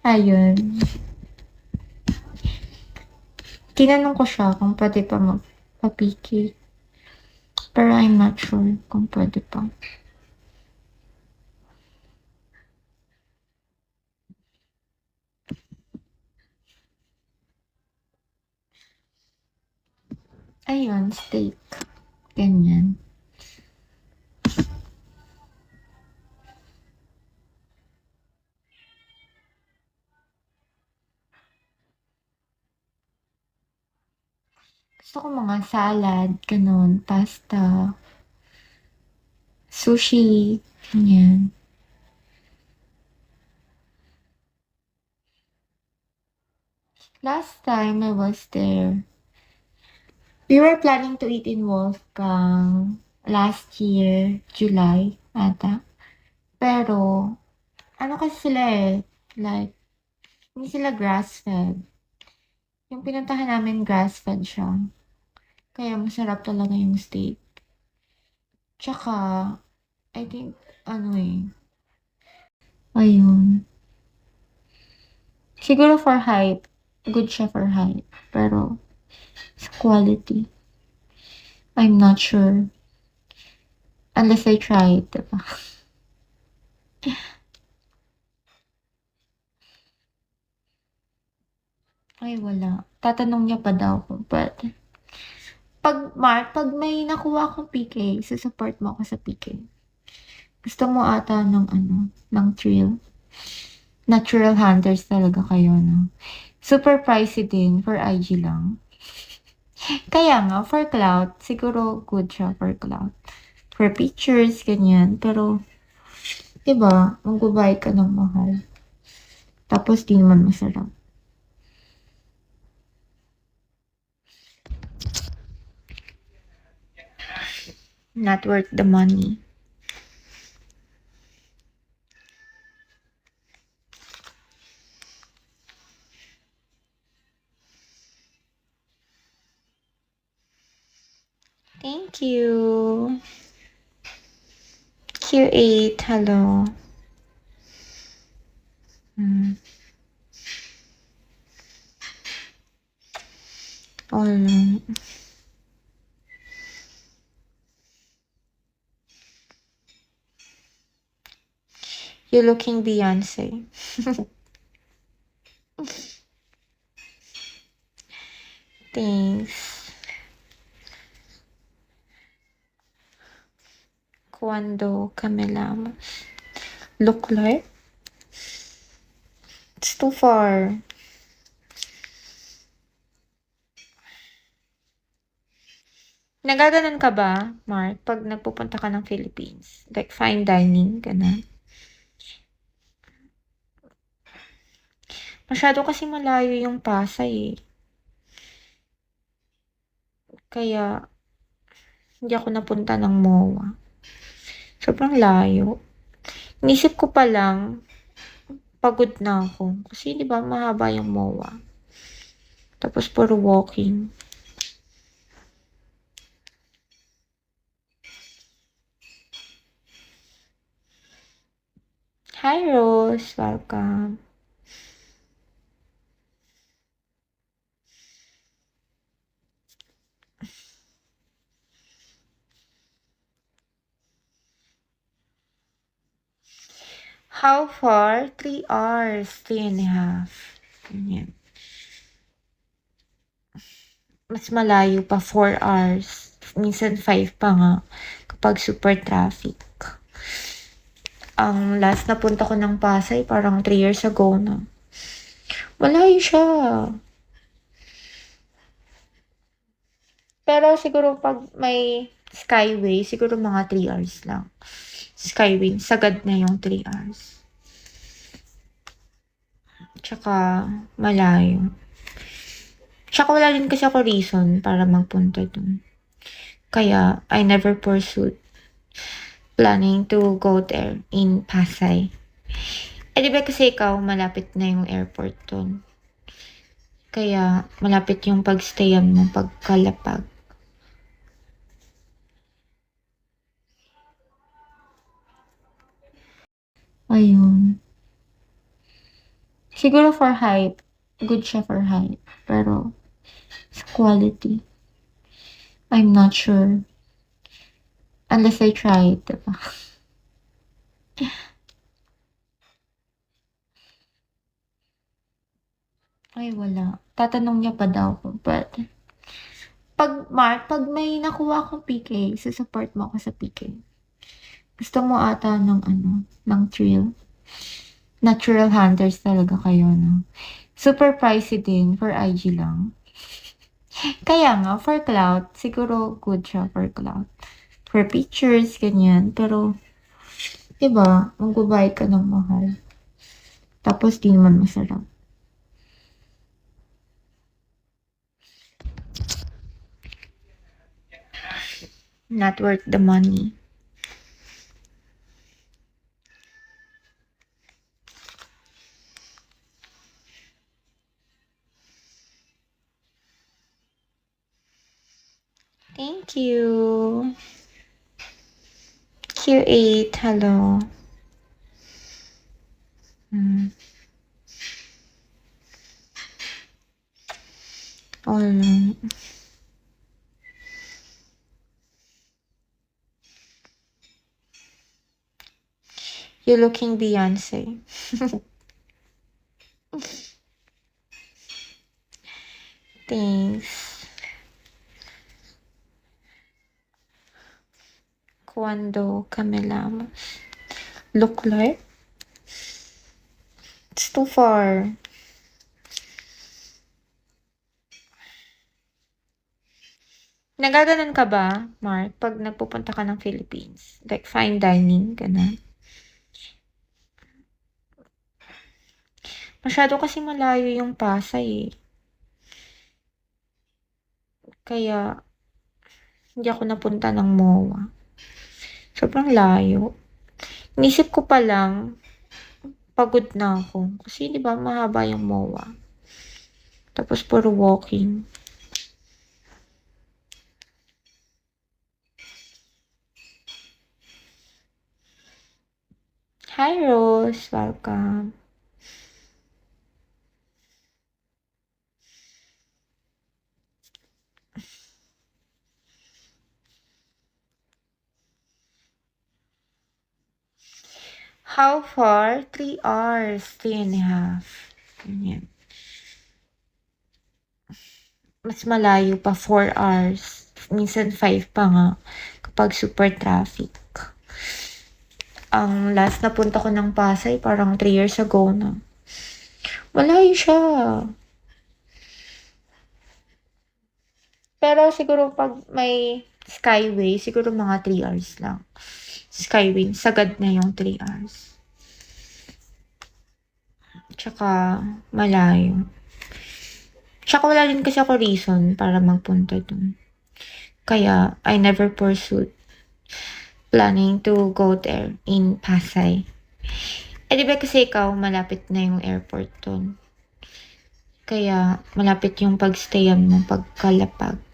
Ayun. Tinanong ko siya kung pwede pa magpa-PK. Pero I'm not sure kung pwede pa. Ayun, steak. Ganyan. Gusto ko mga salad, ganun, pasta, sushi, ganyan. Last time I was there, we were planning to eat in Wolfgang last year, July, ata. Pero, ano kasi sila eh, like, hindi sila grass-fed. Yung pinuntahan namin grass-fed siya. Kaya masarap talaga yung steak. Tsaka, I think, ano eh, ayun. Siguro for height, good siya for height. Pero, sa quality, I'm not sure. Unless I try it, diba? Ay, wala. Tatanong niya pa daw kung pwede. Pag may nakuha akong PK, support mo ako sa PK. Gusto mo ata ng ano, ng thrill. Natural hunters talaga kayo, no? Super pricey din for IG lang. Kaya nga, for clout, siguro good siya for clout. For pictures, ganyan. Pero, diba, magbabayad ka ng mahal. Tapos, di naman masarap. Not worth the money. Thank you. Q8, hello. Hmm. All. You're looking Beyonce. Thanks. Cuando camelamos. Look like? It's too far. Nagaganon ka ba, Mark, pag nagpupunta ka ng Philippines? Like fine dining, ganun? Masyado kasi malayo yung Pasay eh. Kaya, hindi ako napunta ng MOA. Sobrang layo. Inisip ko pa lang, pagod na ako. Kasi di ba mahaba yung MOA. Tapos puro walking. Hi Rose, welcome. How far? 3 hours, 3.5. Ganyan. Mas malayo pa, 4 hours. Minsan 5 pa nga kapag super traffic. Ang last na punta ko ng Pasay, parang 3 years ago na. Malayo siya. Pero siguro pag may Skyway, siguro mga 3 hours lang. Skyway, sagad na yung 3 hours. Tsaka malayo. Tsaka wala din kasi ako reason para magpunta dun. Kaya I never pursued planning to go there in Pasay. Eh di ba kasi ikaw malapit na yung airport dun. Kaya malapit yung pagstayan mo pagkalapag. Ayun. Siguro for height, good siya for height. Pero sa quality, I'm not sure. Unless I try it, diba? Ay, wala. Tatanong niya pa daw kung pwede. Pag may nakuha akong PK, support mo ako sa PK. Gusto mo ata ng ano, ng thrill. Natural hunters talaga kayo, no? Super pricey din for IG lang. Kaya nga, for clout, siguro good siya for clout. For pictures, ganyan. Pero, diba, magbabayad ka ng mahal. Tapos, di naman masarap. Not worth the money. Thank you. Q8, hello. All. You're looking Beyonce. Thanks. Cuando camelamos. Look like? It's too far. Nagaganon ka ba, Mark, pag nagpupunta ka ng Philippines? Like fine dining, gano'n? Masyado kasi malayo yung Pasay eh. Kaya, hindi ako napunta ng MOA. Sobrang layo. Inisip ko pa lang, pagod na ako. Kasi di ba mahaba yung MOA. Tapos puro walking. Hi Rose, welcome. How far? 3 hours, 3.5. Ganyan. Mas malayo pa, 4 hours. Minsan 5 pa nga kapag super traffic. Ang last na punta ko ng Pasay, parang 3 years ago na. Malayo siya. Pero siguro pag may Skyway, siguro mga 3 hours lang. Skyway, sagad na yung 3 hours. Tsaka malayo. Tsaka wala din kasi ako reason para magpunta dun. Kaya I never pursued planning to go there in Pasay. Eh di ba kasi ikaw malapit na yung airport dun. Kaya malapit yung pagstayan mo pagkalapag.